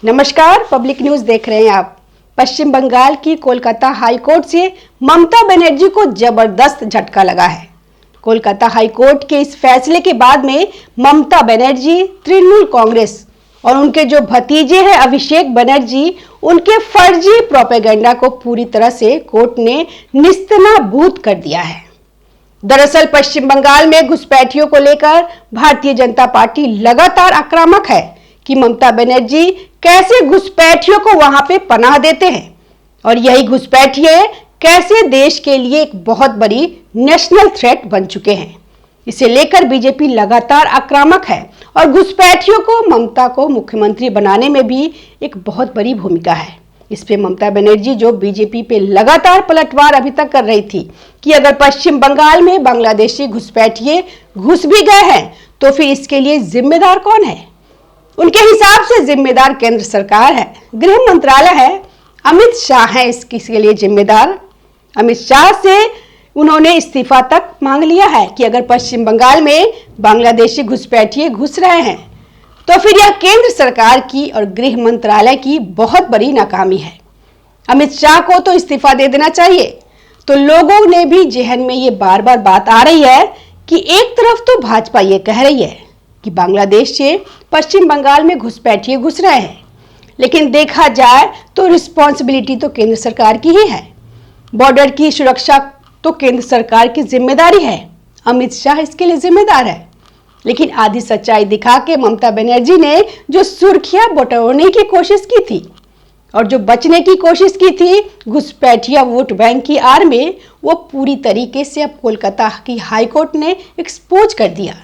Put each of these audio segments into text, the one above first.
नमस्कार, public news देख रहे हैं आप। पश्चिम बंगाल की कोलकाता हाई कोर्ट से ममता बनर्जी को जबरदस्त झटका लगा है। कोलकाता हाई कोर्ट के इस फैसले के बाद में ममता बनर्जी, तृणमूल कांग्रेस और उनके जो भतीजे हैं अभिषेक बनर्जी, उनके फर्जी प्रोपेगेंडा को पूरी तरह से कोर्ट ने निस्तनाबूद कर दिया है। दरअसल पश्चिम बंगाल में घुसपैठियों को लेकर भारतीय जनता पार्टी लगातार आक्रामक है कि ममता बनर्जी कैसे घुसपैठियों को वहां पे पनाह देते हैं और यही घुसपैठिए कैसे देश के लिए एक बहुत बड़ी नेशनल थ्रेट बन चुके हैं। इसे लेकर बीजेपी लगातार आक्रामक है और घुसपैठियों को ममता को मुख्यमंत्री बनाने में भी एक बहुत बड़ी भूमिका है। इस पे ममता बनर्जी जो बीजेपी पे लगातार पलटवार अभी तक कर रही थी कि अगर पश्चिम बंगाल में बांग्लादेशी घुसपैठिए घुस भी गए हैं तो फिर इसके लिए जिम्मेदार कौन है। उनके हिसाब से जिम्मेदार केंद्र सरकार है, गृह मंत्रालय है, अमित शाह है इसके लिए जिम्मेदार। अमित शाह से उन्होंने इस्तीफा तक मांग लिया है कि अगर पश्चिम बंगाल में बांग्लादेशी घुसपैठिए घुस रहे हैं तो फिर यह केंद्र सरकार की और गृह मंत्रालय की बहुत बड़ी नाकामी है। अमित शाह को तो इस्तीफा दे देना चाहिए। तो लोगों ने भी जहन में ये बार बार बात आ रही है कि एक तरफ तो भाजपा ये कह रही है कि बांग्लादेश से पश्चिम बंगाल में घुसपैठिए घुस रहे हैं, लेकिन देखा जाए तो रिस्पॉन्सिबिलिटी तो केंद्र सरकार की ही है। बॉर्डर की सुरक्षा तो केंद्र सरकार की जिम्मेदारी है, अमित शाह इसके लिए जिम्मेदार है। लेकिन आधी सच्चाई दिखा के ममता बनर्जी ने जो सुर्खियां बटोरने की कोशिश की थी और जो बचने की कोशिश की थी घुसपैठिया वोट बैंक की आड़ में, वो पूरी तरीके से अब कोलकाता की हाई कोर्ट ने एक्सपोज कर दिया।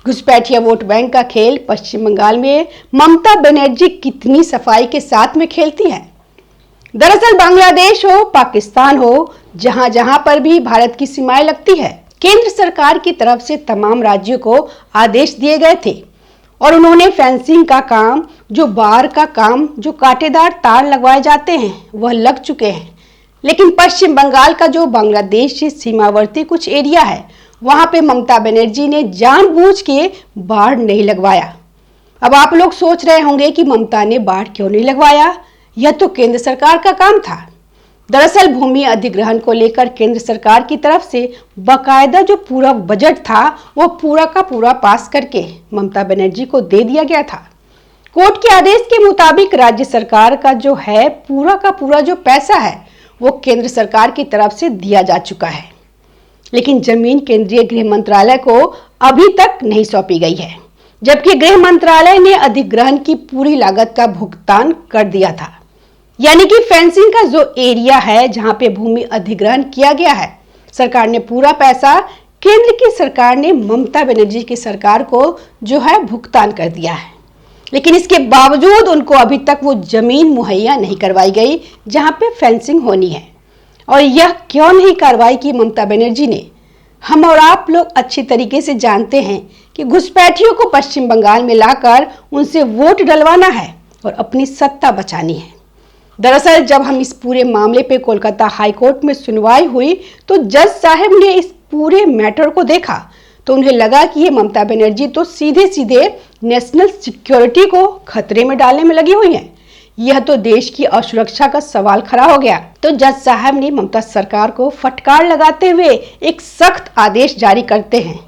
घुसपैठिया वोट बैंक का खेल पश्चिम बंगाल में ममता बनर्जी कितनी सफाई के साथ में खेलती है। दरअसल बांग्लादेश हो, पाकिस्तान हो, जहां जहां पर भी भारत की सीमाएं लगती है, केंद्र सरकार की तरफ से तमाम राज्यों को आदेश दिए गए थे और उन्होंने फेंसिंग का काम, जो बार का काम, जो कांटेदार तार लगवाए जाते हैं वह लग चुके हैं। लेकिन पश्चिम बंगाल का जो बांग्लादेश से सीमावर्ती कुछ एरिया है, वहां पे ममता बनर्जी ने जानबूझ के बाड़ नहीं लगवाया। अब आप लोग सोच रहे होंगे कि ममता ने बाड़ क्यों नहीं लगवाया, यह तो केंद्र सरकार का काम था। दरअसल भूमि अधिग्रहण को लेकर केंद्र सरकार की तरफ से बाकायदा जो पूरा बजट था वो पूरा का पूरा पास करके ममता बनर्जी को दे दिया गया था। कोर्ट के आदेश के मुताबिक राज्य सरकार का जो है पूरा का पूरा जो पैसा है वो केंद्र सरकार की तरफ से दिया जा चुका है, लेकिन जमीन केंद्रीय गृह मंत्रालय को अभी तक नहीं सौंपी गई है, जबकि गृह मंत्रालय ने अधिग्रहण की पूरी लागत का भुगतान कर दिया था। यानी कि फेंसिंग का जो एरिया है जहां पे भूमि अधिग्रहण किया गया है, सरकार ने पूरा पैसा केंद्र की सरकार ने ममता बनर्जी की सरकार को जो है भुगतान कर दिया है। लेकिन इसके बावजूद उनको अभी तक वो जमीन मुहैया नहीं करवाई गई जहां पे फेंसिंग होनी है। और यह क्यों नहीं कार्रवाई की ममता बनर्जी ने, हम और आप लोग अच्छी तरीके से जानते हैं कि घुसपैठियों को पश्चिम बंगाल में लाकर उनसे वोट डलवाना है और अपनी सत्ता बचानी है। दरअसल जब हम इस पूरे मामले पे कोलकाता हाई कोर्ट में सुनवाई हुई तो जज साहब ने इस पूरे मैटर को देखा तो उन्हें लगा कि ये ममता बनर्जी तो सीधे सीधे नेशनल सिक्योरिटी को खतरे में डालने में लगी हुई है, यह तो देश की असुरक्षा का सवाल खड़ा हो गया। तो जज साहब ने ममता सरकार को फटकार लगाते हुए एक सख्त आदेश जारी करते हैं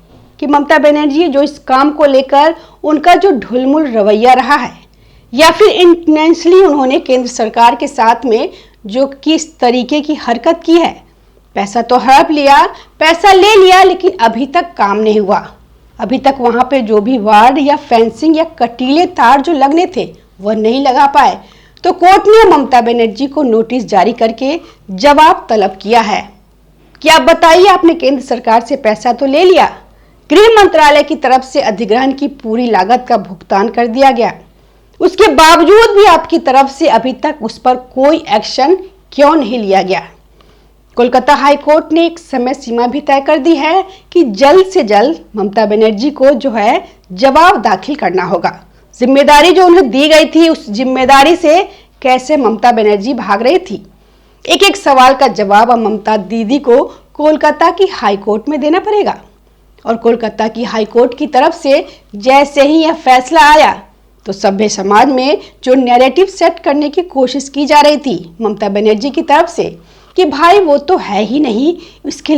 कि ममता बनर्जी जो इस काम को लेकर उनका जो ढुलमुल रवैया रहा है या फिर इंटेंशनली उन्होंने केंद्र सरकार के साथ में जो किस तरीके की हरकत की है, पैसा तो हड़प लिया, पैसा ले लिया, लेकिन अभी तक काम नहीं हुआ। अभी तक वहां पे जो भी वार्ड या फेंसिंग या कटीले तार जो लगने थे वह नहीं लगा पाए। तो कोर्ट ने ममता बनर्जी को नोटिस जारी करके जवाब तलब किया है कि आप बताइए, आपने केंद्र सरकार से पैसा तो ले लिया, गृह मंत्रालय की तरफ से अधिग्रहण की पूरी लागत का भुगतान कर दिया गया, उसके बावजूद भी आपकी तरफ से अभी तक उस पर कोई एक्शन क्यों नहीं लिया गया। कोलकाता हाई कोर्ट ने एक समय सीमा भी तय कर दी है कि जल्द से जल्द ममता बनर्जी को जो है जवाब दाखिल करना होगा। जिम्मेदारी जो उन्हें दी गई थी उस जिम्मेदारी से कैसे ममता बनर्जी भाग रही थी, एक एक सवाल का जवाब अब ममता दीदी को कोलकाता की हाई कोर्ट में देना पड़ेगा। और कोलकाता की हाई कोर्ट की तरफ से जैसे ही यह फैसला आया तो सभ्य समाज में जो नैरेटिव सेट करने की कोशिश की जा रही थी ममता बनर्जी की तरफ से कि भाई वो तो है ही नहीं इसके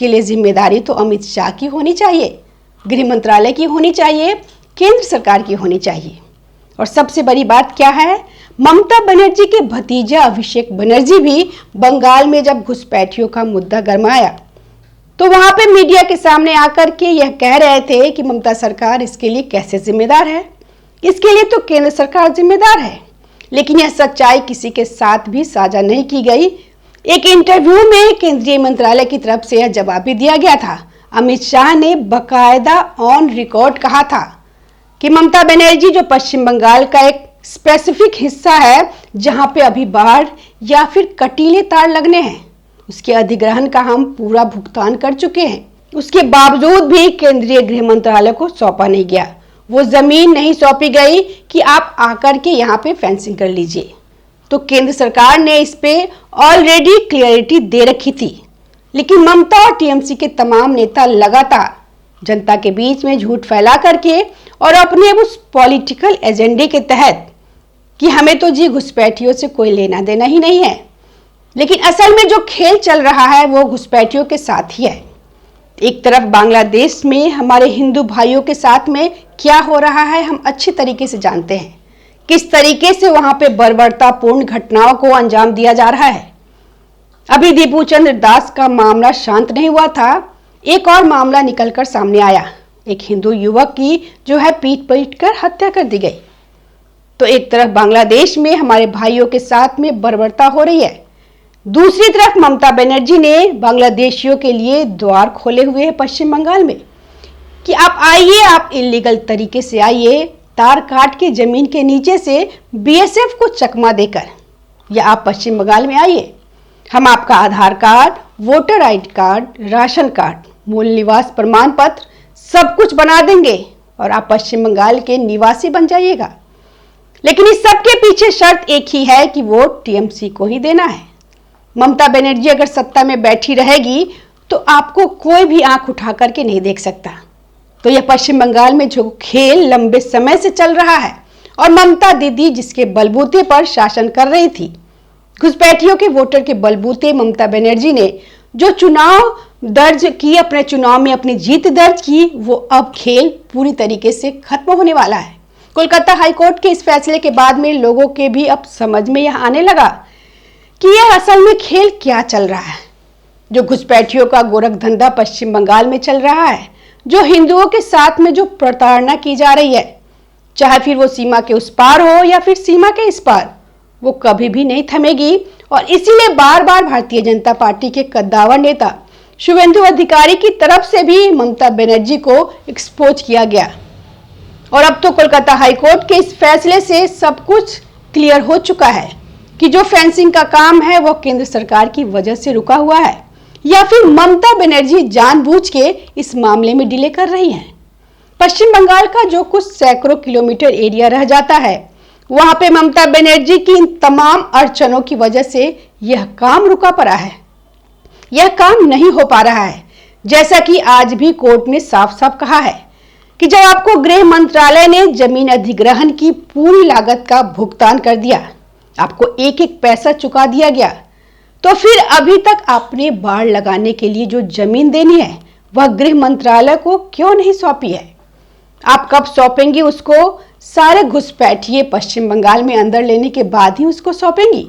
लिए जिम्मेदारी तो अमित शाह की होनी चाहिए, गृह मंत्रालय की होनी चाहिए, केंद्र सरकार की होनी चाहिए। और सबसे बड़ी बात क्या है, ममता बनर्जी के भतीजा अभिषेक बनर्जी भी बंगाल में जब घुसपैठियों का मुद्दा गरमाया तो वहां पे मीडिया के सामने आकर के यह कह रहे थे कि ममता सरकार इसके लिए कैसे जिम्मेदार है, इसके लिए तो केंद्र सरकार जिम्मेदार है। लेकिन यह सच्चाई किसी के साथ भी साझा नहीं की गई। एक इंटरव्यू में केंद्रीय मंत्रालय की तरफ से यह जवाब भी दिया गया था। अमित शाह ने बकायदा ऑन रिकॉर्ड कहा था कि ममता बनर्जी जो पश्चिम बंगाल का एक स्पेसिफिक हिस्सा है जहां पे अभी बाढ़ या फिर कटीले तार लगने हैं, उसके अधिग्रहण का हम पूरा भुगतान कर चुके हैं। उसके बावजूद भी केंद्रीय गृह मंत्रालय को सौंपा नहीं गया, वो जमीन नहीं सौंपी गई कि आप आकर के यहाँ पे फेंसिंग कर लीजिए। तो केंद्र सरकार ने इस पे ऑलरेडी क्लियरिटी दे रखी थी। लेकिन ममता और टीएमसी के तमाम नेता लगातार जनता के बीच में झूठ फैला करके और अपने उस पॉलिटिकल एजेंडे के तहत कि हमें तो जी घुसपैठियों से कोई लेना देना ही नहीं है, लेकिन असल में जो खेल चल रहा है वो घुसपैठियों के साथ ही है। एक तरफ बांग्लादेश में हमारे हिंदू भाइयों के साथ में क्या हो रहा है हम अच्छी तरीके से जानते हैं, किस तरीके से वहां पे बर्बरतापूर्ण घटनाओं को अंजाम दिया जा रहा है। अभी दीपू चंद्र दास का मामला शांत नहीं हुआ था, एक और मामला निकलकर सामने आया, एक हिंदू युवक की जो है पीट कर हत्या कर दी गई। तो एक तरफ बांग्लादेश में हमारे भाइयों के साथ में बर्बरता हो रही है, दूसरी तरफ ममता बनर्जी ने बांग्लादेशियों के लिए द्वार खोले हुए हैं पश्चिम बंगाल में कि आप आइए, आप इलीगल तरीके से आइए, तार काट के जमीन के नीचे से बीएसएफ को चकमा देकर, या आप पश्चिम बंगाल में आइए, हम आपका Aadhaar card, voter ID card, ration card, मूल निवास प्रमाण पत्र सब कुछ बना देंगे और आप पश्चिम बंगाल के निवासी बन जाइएगा। लेकिन इस सब के पीछे शर्त एक ही है कि वोट टीएमसी को ही देना है। ममता बनर्जी अगर सत्ता में बैठी रहेगी तो आपको कोई भी आंख उठा करके नहीं देख सकता। तो यह पश्चिम बंगाल में जो खेल लंबे समय से चल रहा है और ममता दीदी जिसके बलबूते पर शासन कर रही थी, घुसपैठियों के वोटर के बलबूते ममता बनर्जी ने जो चुनाव दर्ज की, अपने चुनाव में अपनी जीत दर्ज की, वो अब खेल पूरी तरीके से खत्म होने वाला है। कोलकाता हाईकोर्ट के इस फैसले के बाद में लोगों के भी अब समझ में यह आने लगा कि यह असल में खेल क्या चल रहा है। जो घुसपैठियों का गोरख धंधा पश्चिम बंगाल में चल रहा है, जो हिंदुओं के साथ में जो प्रताड़ना की जा रही है, चाहे फिर वो सीमा के उस पार हो या फिर सीमा के इस पार, वो कभी भी नहीं थमेगी। और इसीलिए बार बार भारतीय जनता पार्टी के कद्दावर नेता शुभेंदु अधिकारी की तरफ से भी ममता बनर्जी को एक्सपोज किया गया। और अब तो कोलकाता हाईकोर्ट के इस फैसले से सब कुछ क्लियर हो चुका है कि जो फेंसिंग का काम है वो केंद्र सरकार की वजह से रुका हुआ है या फिर ममता बनर्जी जानबूझ के इस मामले में डिले कर रही हैं। पश्चिम बंगाल का जो कुछ सैकड़ों किलोमीटर एरिया रह जाता है, वहां पे ममता बनर्जी की इन तमाम अड़चनों की वजह से यह काम रुका पड़ा है, यह काम नहीं हो पा रहा है। जैसा कि आज भी कोर्ट ने साफ साफ कहा है कि जब आपको गृह मंत्रालय ने जमीन अधिग्रहण की पूरी लागत का भुगतान कर दिया, आपको एक एक पैसा चुका दिया गया, तो फिर अभी तक आपने बाड़ लगाने के लिए जो जमीन देनी है वह गृह मंत्रालय को क्यों नहीं सौंपी है? आप कब सौंपेंगी उसको? सारे घुसपैठिए पश्चिम बंगाल में अंदर लेने के बाद ही उसको सौंपेंगी।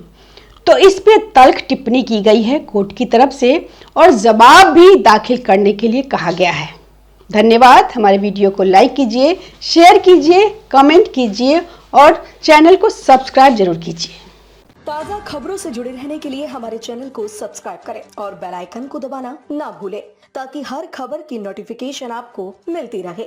तो इस पे तल्ख टिप्पणी की गई है कोर्ट की तरफ से और जवाब भी दाखिल करने के लिए कहा गया है। धन्यवाद। हमारे वीडियो को लाइक कीजिए, शेयर कीजिए, कमेंट कीजिए और चैनल को सब्सक्राइब जरूर कीजिए। ताज़ा खबरों से जुड़े रहने के लिए हमारे चैनल को सब्सक्राइब करें और बेल आइकन को दबाना ना भूलें ताकि हर खबर की नोटिफिकेशन आपको मिलती रहे।